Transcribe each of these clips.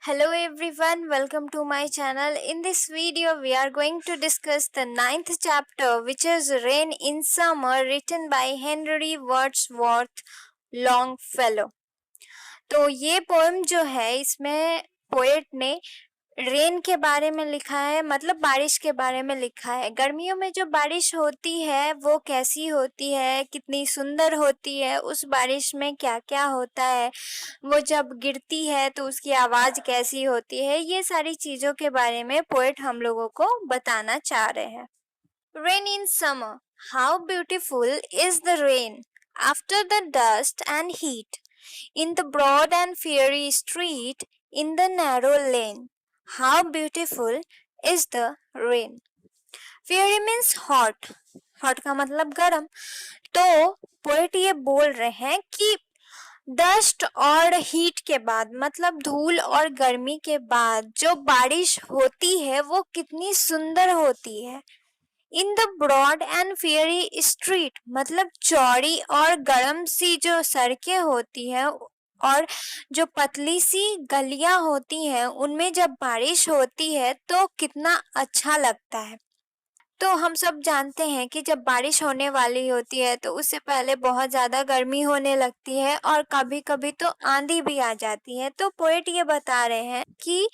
Hello everyone, welcome to my channel. In this video, we are going to discuss the ninth chapter, which is Rain in Summer, written by Henry Wadsworth Longfellow. तो ये poem जो है इसमें poet ने rain के बारे में लिखा है, मतलब बारिश के बारे में लिखा है। गर्मियों में जो बारिश होती है वो कैसी होती है, कितनी सुंदर होती है, उस बारिश में क्या क्या होता है, वो जब गिरती है तो उसकी आवाज कैसी होती है, ये सारी चीजों के बारे में पोएट हम लोगों को बताना चाह रहे हैं। Rain in summer, how beautiful is the rain after the dust and heat in the broad and fiery street, in the narrow lane. How beautiful is the rain. Fiery means hot. Hot का मतलब गरम. तो poet ये बोल रहे हैं कि dust और हीट के बाद, मतलब धूल और गर्मी के बाद जो बारिश होती है वो कितनी सुंदर होती है। In the broad and fiery street, मतलब चौड़ी और गर्म सी जो सड़कें होती है और जो पतली सी गलियां होती हैं, उनमें जब बारिश होती है तो कितना अच्छा लगता है। तो हम सब जानते हैं कि जब बारिश होने वाली होती है तो उससे पहले बहुत ज़्यादा गर्मी होने लगती है और कभी कभी तो आंधी भी आ जाती है। तो पोएट ये बता रहे हैं कि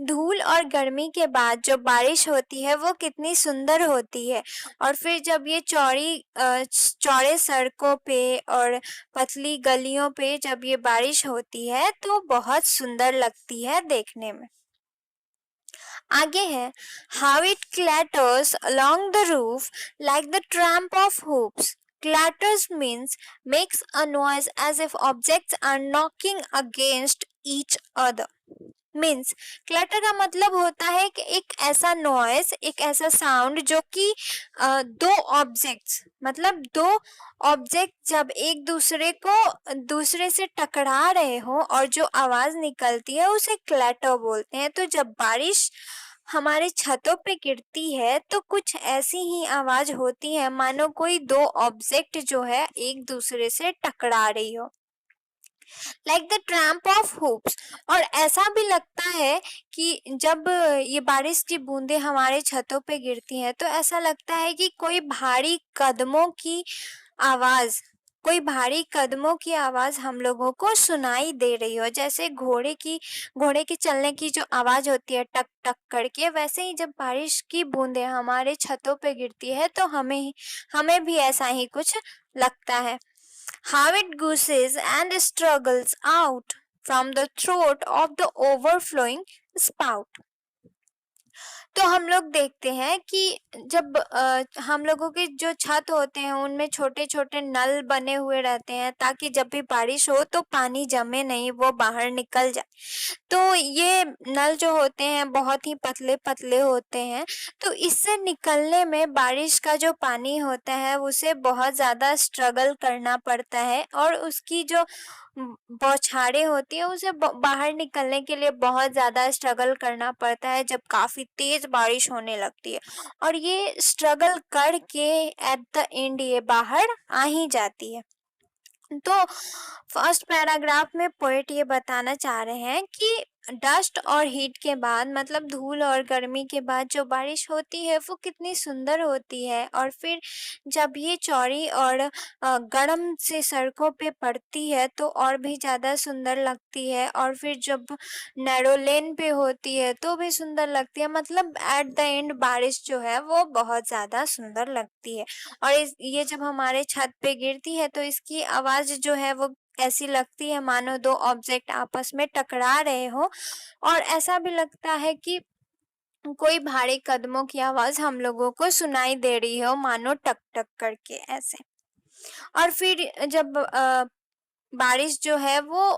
धूल और गर्मी के बाद जो बारिश होती है वो कितनी सुंदर होती है, और फिर जब ये चौड़े सड़कों पे और पतली गलियों पे जब ये बारिश होती है तो बहुत सुंदर लगती है देखने में। आगे है, how it clatters along the roof like the tramp of hoops. Clatters means makes a noise as if objects are knocking against each other. Means clutter का मतलब होता है कि एक ऐसा नॉइस, एक ऐसा साउंड जो कि दो ऑब्जेक्ट्स, मतलब दो ऑब्जेक्ट जब एक दूसरे से टकरा रहे हो और जो आवाज निकलती है उसे क्लटर बोलते हैं। तो जब बारिश हमारे छतों पे गिरती है तो कुछ ऐसी ही आवाज होती है मानो कोई दो ऑब्जेक्ट जो है एक दूसरे से टकरा रही हो। Like the tramp of hoops, और ऐसा भी लगता है कि जब ये बारिश की बूंदें हमारे छतों पे गिरती हैं तो ऐसा लगता है कि कोई भारी कदमों की आवाज हम लोगों को सुनाई दे रही हो। जैसे घोड़े के चलने की जो आवाज होती है टक टक करके, वैसे ही जब बारिश की बूंदें हमारे छतों पे गिरती है तो हमें भी ऐसा ही कुछ लगता है। How it gushes and struggles out from the throat of the overflowing spout. तो हम लोग देखते हैं कि जब हम लोगों के जो छत होते हैं उनमें छोटे छोटे नल बने हुए रहते हैं ताकि जब भी बारिश हो तो पानी जमे नहीं, वो बाहर निकल जाए। तो ये नल जो होते हैं बहुत ही पतले पतले होते हैं, तो इससे निकलने में बारिश का जो पानी होता है उसे बहुत ज़्यादा स्ट्रगल करना पड़ता है और उसकी जो बौछारें होती है उसे बाहर निकलने के लिए बहुत ज़्यादा स्ट्रगल करना पड़ता है जब काफ़ी तेज बारिश होने लगती है, और ये स्ट्रगल करके एट द एंड ये बाहर आ ही जाती है। तो फर्स्ट पैराग्राफ में पोएट ये बताना चाह रहे हैं कि डस्ट और हीट के बाद, मतलब धूल और गर्मी के बाद जो बारिश होती है वो कितनी सुंदर होती है, और फिर जब ये चौड़ी और गर्म से सड़कों पे पड़ती है तो और भी ज़्यादा सुंदर लगती है, और फिर जब नैरो लेन पे होती है तो भी सुंदर लगती है। मतलब एट द एंड बारिश जो है वो बहुत ज़्यादा सुंदर लगती है, और ये जब हमारे छत पे गिरती है तो इसकी आवाज़ जो है वो ऐसी लगती है मानो दो ऑब्जेक्ट आपस में टकरा रहे हो, और ऐसा भी लगता है कि कोई भारी कदमों की आवाज हम लोगों को सुनाई दे रही हो मानो टक टक करके ऐसे। और फिर जब बारिश जो है वो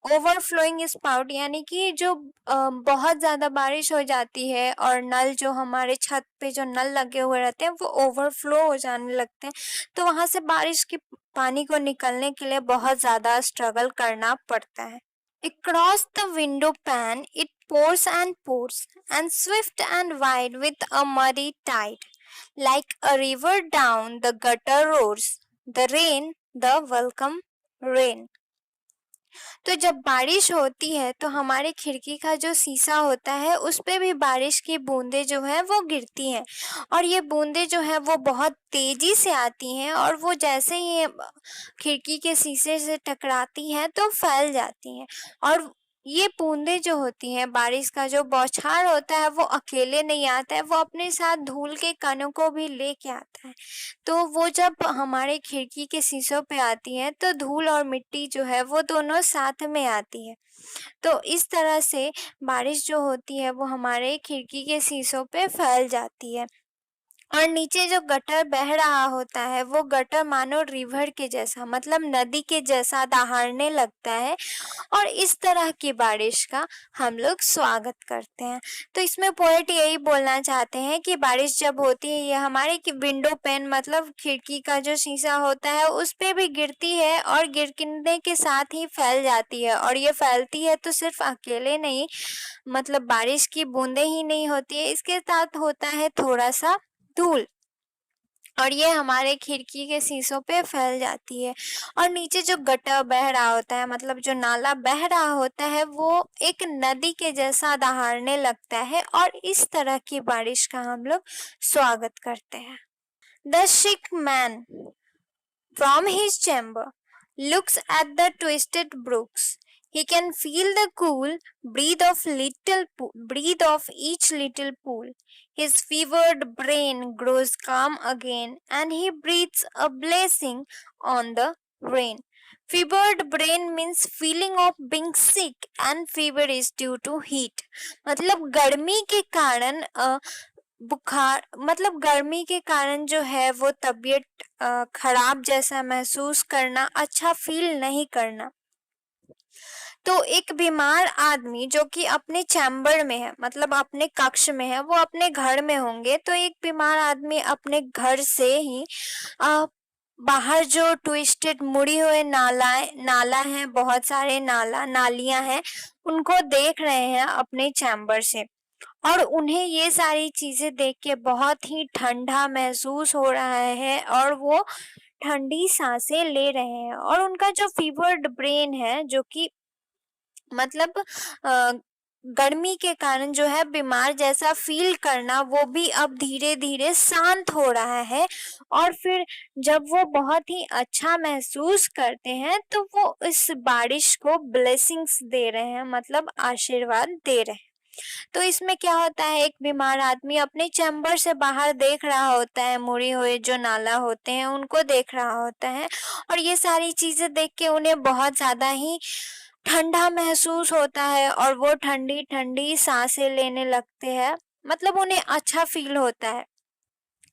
ओवरफ्लोइंग स्पाउट, यानी कि जो बहुत ज़्यादा बारिश हो जाती है और नल जो हमारे छत पे जो नल लगे हुए रहते हैं वो ओवरफ्लो हो जाने लगते हैं, तो वहाँ से बारिश के पानी को निकलने के लिए बहुत ज़्यादा स्ट्रगल करना पड़ता है। Across the window pane it pours and swift and wide with a muddy tide, like a river down the gutter roars, the rain, the welcome rain. तो जब बारिश होती है तो हमारे खिड़की का जो शीशा होता है उस पे भी बारिश की बूंदें जो है वो गिरती हैं, और ये बूंदें जो है वो बहुत तेजी से आती हैं, और वो जैसे ही खिड़की के शीशे से टकराती हैं तो फैल जाती हैं। और ये बूंदें जो होती हैं, बारिश का जो बौछार होता है वो अकेले नहीं आता है, वो अपने साथ धूल के कणों को भी लेके आता है। तो वो जब हमारे खिड़की के शीशों पे आती है तो धूल और मिट्टी जो है वो दोनों साथ में आती है। तो इस तरह से बारिश जो होती है वो हमारे खिड़की के शीशों पे फैल जाती है। और नीचे जो गटर बह रहा होता है वो गटर मानो रिवर के जैसा, मतलब नदी के जैसा दहाड़ने लगता है, और इस तरह की बारिश का हम लोग स्वागत करते हैं। तो इसमें पोएट यही बोलना चाहते हैं कि बारिश जब होती है ये हमारे विंडो पैन मतलब खिड़की का जो शीशा होता है उस पे भी गिरती है, और गिरने के साथ ही फैल जाती है। और ये फैलती है तो सिर्फ अकेले नहीं, मतलब बारिश की बूंदें ही नहीं होती है, इसके साथ होता है थोड़ा सा धूल, और ये हमारे खिड़की के शीशों पे फैल जाती है। और नीचे जो गटर बह रहा होता है, मतलब जो नाला बह रहा होता है, वो एक नदी के जैसा दहाड़ने लगता है, और इस तरह की बारिश का हम लोग स्वागत करते हैं। The sick man from his chamber looks at the twisted brooks. He can feel the cool breathe of each little pool. His fevered brain grows calm again, and he breathes a blessing on the rain. Fevered brain means feeling of being sick, and fever is due to heat. मतलब गर्मी के कारण बुखार, मतलब गर्मी के कारण जो है वो तबीयत खराब जैसा महसूस करना, अच्छा फील नहीं करना। तो एक बीमार आदमी जो कि अपने चैम्बर में है, मतलब अपने कक्ष में है, वो अपने घर में होंगे, तो एक बीमार आदमी अपने घर से ही बाहर जो ट्विस्टेड मुड़ी हुए नाला है, बहुत सारे नालियां हैं, उनको देख रहे हैं अपने चैम्बर से। और उन्हें ये सारी चीजें देख के बहुत ही ठंडा महसूस हो रहा है, और वो ठंडी सांसें ले रहे हैं। और उनका जो फीवर्ड ब्रेन है, जो कि मतलब अ, गर्मी के कारण जो है बीमार जैसा फील करना, वो भी अब धीरे धीरे शांत हो रहा है। और फिर जब वो बहुत ही अच्छा महसूस करते हैं तो वो इस बारिश को ब्लेसिंग्स दे रहे हैं, मतलब आशीर्वाद दे रहे हैं। तो इसमें क्या होता है, एक बीमार आदमी अपने चैम्बर से बाहर देख रहा होता है, मुड़े हुए जो नाला होते हैं उनको देख रहा होता है, और ये सारी चीजें देख के उन्हें बहुत ज्यादा ही ठंडा महसूस होता है, और वो ठंडी ठंडी सांसें लेने लगते हैं, मतलब उन्हें अच्छा फील होता है।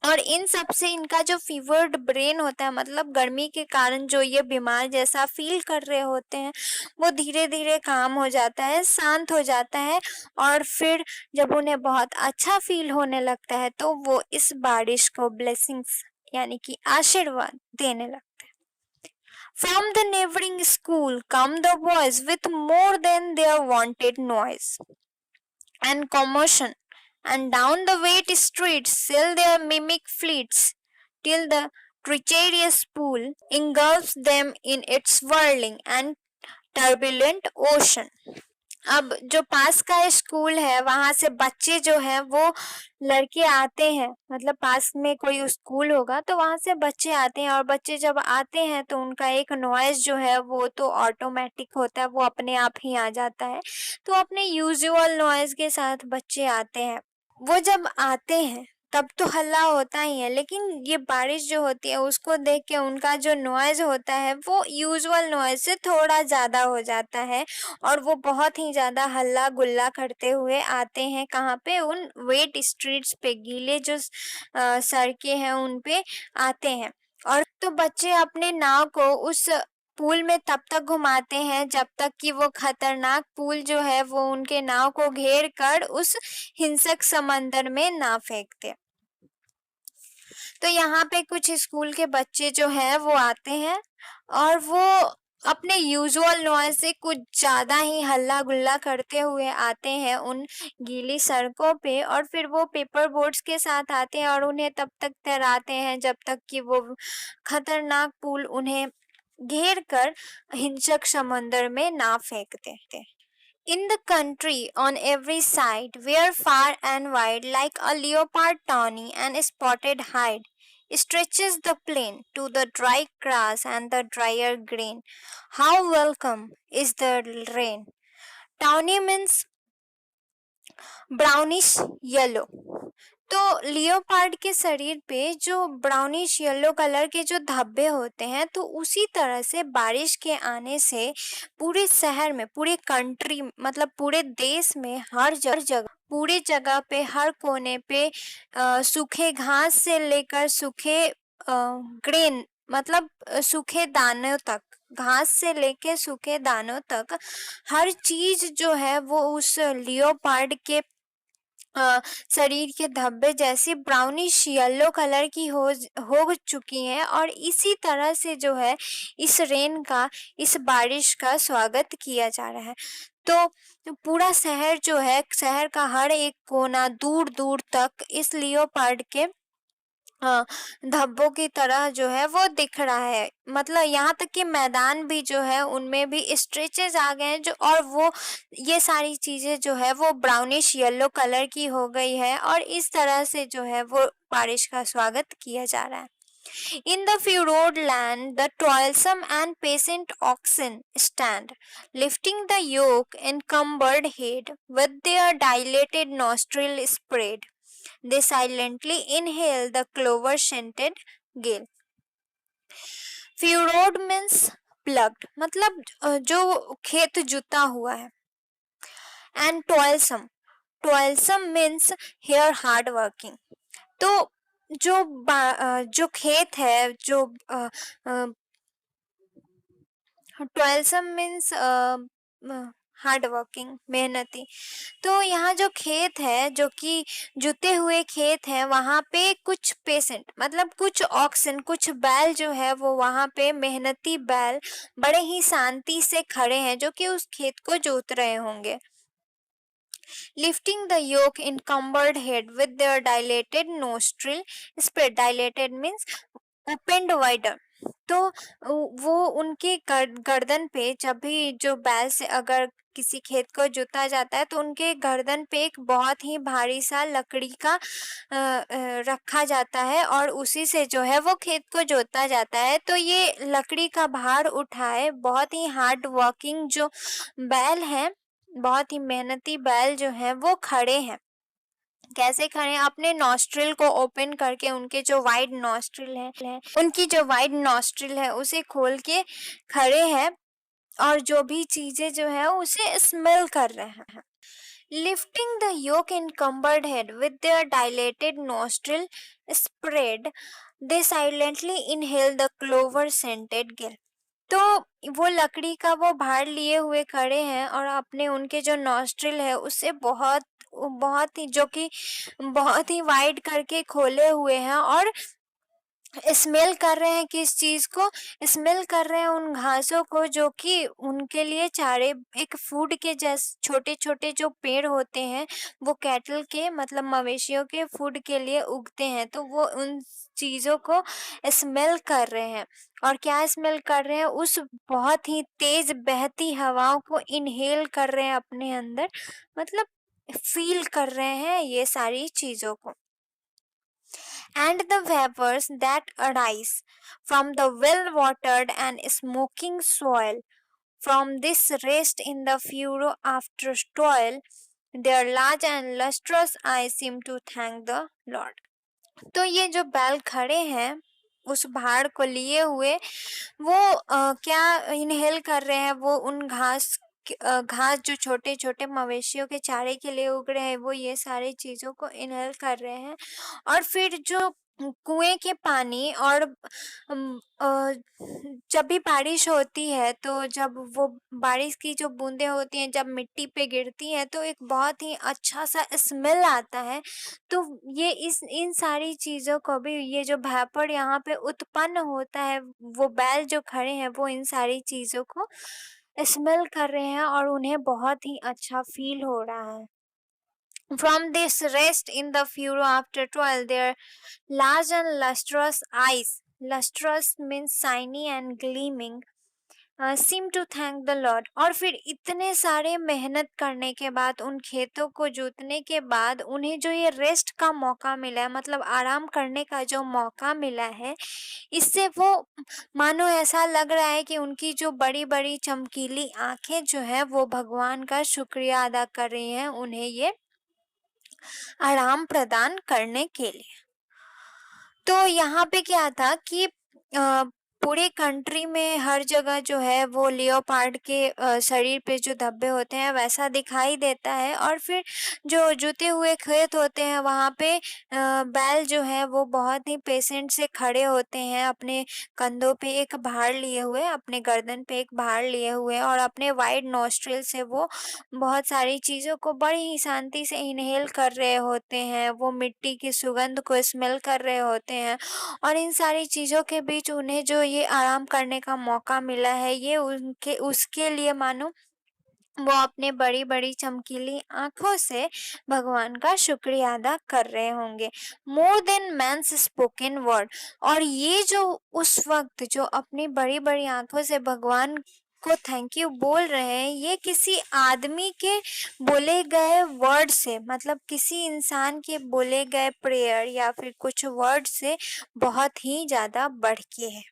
और इन सब से इनका जो फीवर्ड ब्रेन होता है, मतलब गर्मी के कारण जो ये बीमार जैसा फील कर रहे होते हैं, वो धीरे धीरे काम हो जाता है, शांत हो जाता है। और फिर जब उन्हें बहुत अच्छा फील होने लगता है तो वो इस बारिश को ब्लेसिंग्स यानी कि आशीर्वाद देने लगते हैं। From the neighboring school come the boys with more than their wanted noise and commotion, and down the wet streets sail their mimic fleets, till the treacherous pool engulfs them in its whirling and turbulent ocean. अब जो पास का school है वहां से बच्चे जो है वो लड़के आते हैं, मतलब पास में कोई स्कूल होगा तो वहां से बच्चे आते हैं, और बच्चे जब आते हैं तो उनका एक नॉइज जो है वो तो ऑटोमेटिक होता है, वो अपने आप ही आ जाता है। तो अपने यूजुअल नॉइज के साथ बच्चे आते हैं। वो जब आते हैं तब तो हल्ला होता ही है, लेकिन ये बारिश जो होती है उसको देख के उनका जो नॉइज होता है वो यूजुअल नॉइज से थोड़ा ज़्यादा हो जाता है, और वो बहुत ही ज़्यादा हल्ला गुल्ला करते हुए आते हैं। कहाँ पे? उन वेट स्ट्रीट्स पे, गीले जो सड़कें हैं उन पे आते हैं। और तो बच्चे अपने नाव को उस पूल में तब तक घुमाते हैं जब तक कि वो खतरनाक पूल जो है वो उनके नाव को घेर कर उस हिंसक समंदर में ना फेंक दे। तो यहाँ पे कुछ स्कूल के बच्चे जो हैं वो आते हैं, और वो अपने यूजुअल नॉइज से कुछ ज़्यादा ही हल्ला गुल्ला करते हुए आते हैं उन गीली सड़कों पे, और फिर वो पेपर बोट्स के साथ आते हैं और उन्हें तब तक तैराते हैं जब तक कि वो खतरनाक पूल उन्हें घेर कर हिंसक समंदर में ना फेंक दे। In the country, on every side, where far and wide, like a leopard tawny and spotted hide, stretches the plain to the dry grass and the drier grain. How welcome is the rain! Tawny means brownish yellow. तो leopard के शरीर पे जो brownish yellow colour के जो धब्बे होते हैं, तो उसी तरह से बारिश के आने से पूरे शहर में, पूरे कंट्री मतलब पूरे देश में हर जगह पूरे जगह पे हर कोने पे सूखे घास से लेकर सूखे ग्रेन मतलब सूखे दानों तक, घास से लेके सूखे दानों तक हर चीज जो है वो उस लियोपार्ड के शरीर के धब्बे जैसी ब्राउनिश येलो कलर की हो चुकी हैं। और इसी तरह से जो है इस रेन का, इस बारिश का स्वागत किया जा रहा है। तो पूरा शहर जो है, शहर का हर एक कोना दूर दूर तक इस लियोपार्ड के धब्बों की तरह जो है वो दिख रहा है। मतलब यहाँ तक कि मैदान भी जो है उनमें भी स्ट्रेचेस आ गए हैं, जो और वो ये सारी चीजें जो है वो ब्राउनिश येलो कलर की हो गई है। और इस तरह से जो है वो बारिश का स्वागत किया जा रहा है। In the furrowed land, the toilsome and patient oxen stand, lifting the yoke encumbered head with their dilated nostril spread. They silently inhale the clover-scented gale. Furrowed means plugged, मतलब जो खेत जुता हुआ है। And toilsome means here hard working. तो जो खेत है, जो टॉयलसम मीन्स हार्ड वर्किंग, मेहनती। तो यहाँ जो खेत है, जो कि जुते हुए खेत है, वहाँ पे कुछ पेशेंट मतलब कुछ ऑक्सन, कुछ बैल जो है वो वहाँ पे मेहनती बैल बड़े ही शांति से खड़े हैं, जो कि उस खेत को जोत रहे होंगे। Lifting the yoke encumbered head with their dilated nostril spread. Dilated means opened wider. तो वो उनके गर्दन पे, जब भी जो बैल से अगर किसी खेत को जोता जाता है तो उनके गर्दन पे एक बहुत ही भारी सा लकड़ी का रखा जाता है और उसी से जो है वो खेत को जोता जाता है। तो ये लकड़ी का भार उठाए बहुत ही हार्ड वर्किंग जो बैल हैं, बहुत ही मेहनती बैल जो हैं वो खड़े हैं। कैसे खड़े हैं? अपने नॉस्ट्रिल को ओपन करके, उनके जो वाइड नॉस्ट्रिल है, उनकी जो वाइड नॉस्ट्रिल है उसे खोल के खड़े हैं और जो भी चीजें जो है उसे स्मेल कर रहे हैं। Lifting the yoke encumbered head with their dilated nostril spread, they silently inhale the clover scented gale. तो वो लकड़ी का वो भार लिए हुए खड़े हैं और अपने उनके जो नॉस्ट्रिल है उससे बहुत ही जो कि बहुत ही वाइड करके खोले हुए हैं और स्मेल कर रहे हैं। किस चीज को स्मेल कर रहे हैं? उन घासों को जो कि उनके लिए चारे, एक फूड के जैसे छोटे छोटे जो पेड़ होते हैं वो कैटल के मतलब मवेशियों के फूड के लिए उगते हैं। तो वो उन चीजों को स्मेल कर रहे हैं। और क्या स्मेल कर रहे हैं? उस बहुत ही तेज बहती हवाओं को इनहेल कर रहे हैं अपने अंदर, मतलब फील कर रहे हैं ये सारी चीजों को। And the vapors that arise from the well-watered and smoking soil, from this rest in the furrow after toil, their large and lustrous eyes seem to thank the Lord. तो ये जो बैल खड़े हैं उस भाड़ को लिए हुए, वो क्या इनहेल कर रहे हैं? वो उन घास जो छोटे छोटे मवेशियों के चारे के लिए उग रहे हैं, वो ये सारी चीजों को इनहेल कर रहे हैं। और फिर जो कुएं के पानी और जब भी बारिश होती है, तो जब वो बारिश की जो बूंदें होती हैं जब मिट्टी पे गिरती हैं तो एक बहुत ही अच्छा सा स्मेल आता है। तो ये इन सारी चीज़ों को भी, ये जो भापड़ यहाँ पे उत्पन्न होता है, वो बैल जो खड़े हैं वो इन सारी चीज़ों को स्मेल कर रहे हैं और उन्हें बहुत ही अच्छा फील हो रहा है। From this rest in the furrow after toil, their large and lustrous eyes lustrous means shiny and gleaming, seem to thank the Lord। और फिर इतने सारे मेहनत करने के बाद, उन खेतों को जोतने के बाद उन्हें जो ये रेस्ट का मौका मिला है, मतलब आराम करने का जो मौका मिला है, इससे वो मानो ऐसा लग रहा है कि उनकी जो बड़ी बड़ी चमकीली आंखें जो है वो भगवान का शुक्रिया अदा कर रही हैं उन्हें ये आराम प्रदान करने के लिए। तो यहाँ पे क्या था कि पूरे कंट्री में हर जगह जो है वो लियोपार्ड के शरीर पे जो धब्बे होते हैं वैसा दिखाई देता है। और फिर जो जुते हुए खेत होते हैं वहाँ पे बैल जो है वो बहुत ही पेशेंट से खड़े होते हैं, अपने कंधों पे एक भार लिए हुए, अपने गर्दन पे एक भार लिए हुए, और अपने वाइड नोस्ट्रिल से वो बहुत सारी चीज़ों को बड़ी ही शांति से इनहेल कर रहे होते हैं, वो मिट्टी की सुगंध को स्मेल कर रहे होते हैं। और इन सारी चीज़ों के बीच उन्हें जो ये आराम करने का मौका मिला है, ये उनके उसके लिए मानो वो अपने बड़ी बड़ी चमकीली आंखों से भगवान का शुक्रिया अदा कर रहे होंगे। More than man's spoken word. और ये जो उस वक्त जो अपनी बड़ी बड़ी आंखों से भगवान को थैंक यू बोल रहे हैं, ये किसी आदमी के बोले गए वर्ड से, मतलब किसी इंसान के बोले गए प्रेयर या फिर कुछ वर्ड से बहुत ही ज्यादा बढ़ के है।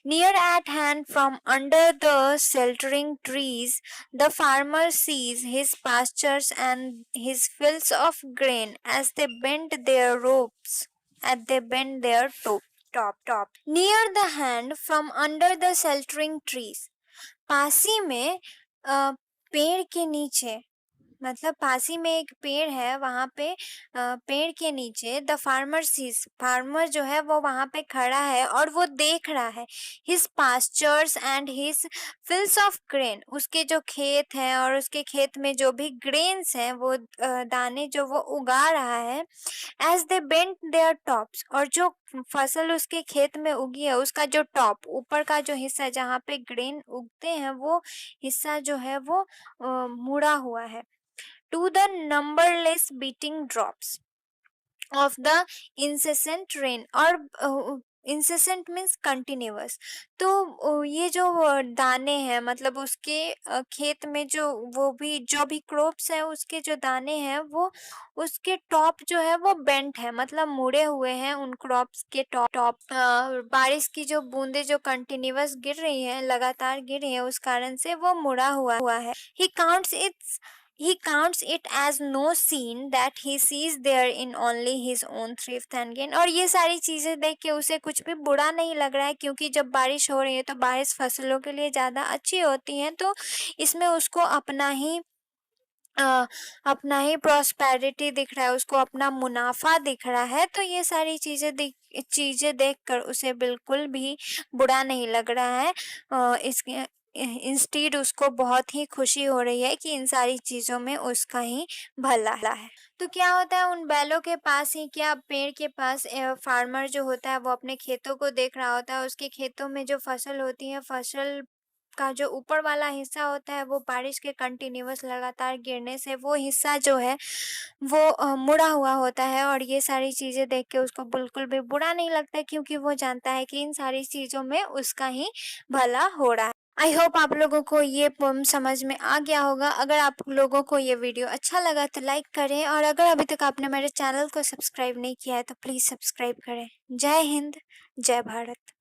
Near at hand, from under the sheltering trees, the farmer sees his pastures and his fields of grain as they bend their ropes, as they bend their top. Near the hand, from under the sheltering trees, पास ही में पेड़ के नीचे, मतलब पास ही में एक पेड़ है, वहां पे पेड़ के नीचे द फार्मर सीज, फार्मर जो है वो वहां पे खड़ा है और वो देख रहा है his pastures and his fields of grain, उसके जो खेत हैं और उसके खेत में जो भी ग्रेन्स हैं, वो दाने जो वो उगा रहा है, as they bend their tops, और जो फसल उसके खेत में उगी है उसका जो टॉप, ऊपर का जो हिस्सा जहाँ पे ग्रेन उगते हैं, वो हिस्सा जो है वो मुड़ा हुआ है। To the numberless beating drops of the incessant rain, और incessant means continuous। तो ये जो दाने हैं, मतलब उसके खेत में जो वो भी जो भी क्रॉप्स है उसके जो दाने हैं वो उसके टॉप जो है वो बेंट है, मतलब मुड़े हुए हैं। उन क्रॉप्स के टॉप बारिश की जो बूंदे जो कंटिन्यूअस गिर रही है, लगातार गिर रही है, उस कारण से वो मुड़ा हुआ है। He counts it as no sin that he sees there in only his own thrift and gain। और ये सारी चीजें देख के उसे कुछ भी बुरा नहीं लग रहा है, क्योंकि जब बारिश हो रही है तो बारिश फसलों के लिए ज्यादा अच्छी होती है, तो इसमें उसको अपना ही प्रॉस्पेरिटी दिख रहा है, उसको अपना मुनाफा दिख रहा है। तो ये सारी चीजें देखकर उसे बिल्कुल भी बुरा नहीं लग रहा है। इसके इंस्टीड उसको बहुत ही खुशी हो रही है कि इन सारी चीजों में उसका ही भला है। तो क्या होता है, उन बैलों के पास ही, क्या पेड़ के पास फार्मर जो होता है वो अपने खेतों को देख रहा होता है। उसके खेतों में जो फसल होती है, फसल का जो ऊपर वाला हिस्सा होता है वो बारिश के कंटिन्यूअस लगातार गिरने से वो हिस्सा जो है वो मुड़ा हुआ होता है। और ये सारी चीजें देख के उसको बिल्कुल भी बुरा नहीं लगता, क्योंकि वो जानता है कि इन सारी चीजों में उसका ही भला हो रहा है। आई होप आप लोगों को ये पोम समझ में आ गया होगा। अगर आप लोगों को ये वीडियो अच्छा लगा तो लाइक करें, और अगर अभी तक आपने मेरे चैनल को सब्सक्राइब नहीं किया है तो प्लीज़ सब्सक्राइब करें। जय हिंद, जय भारत।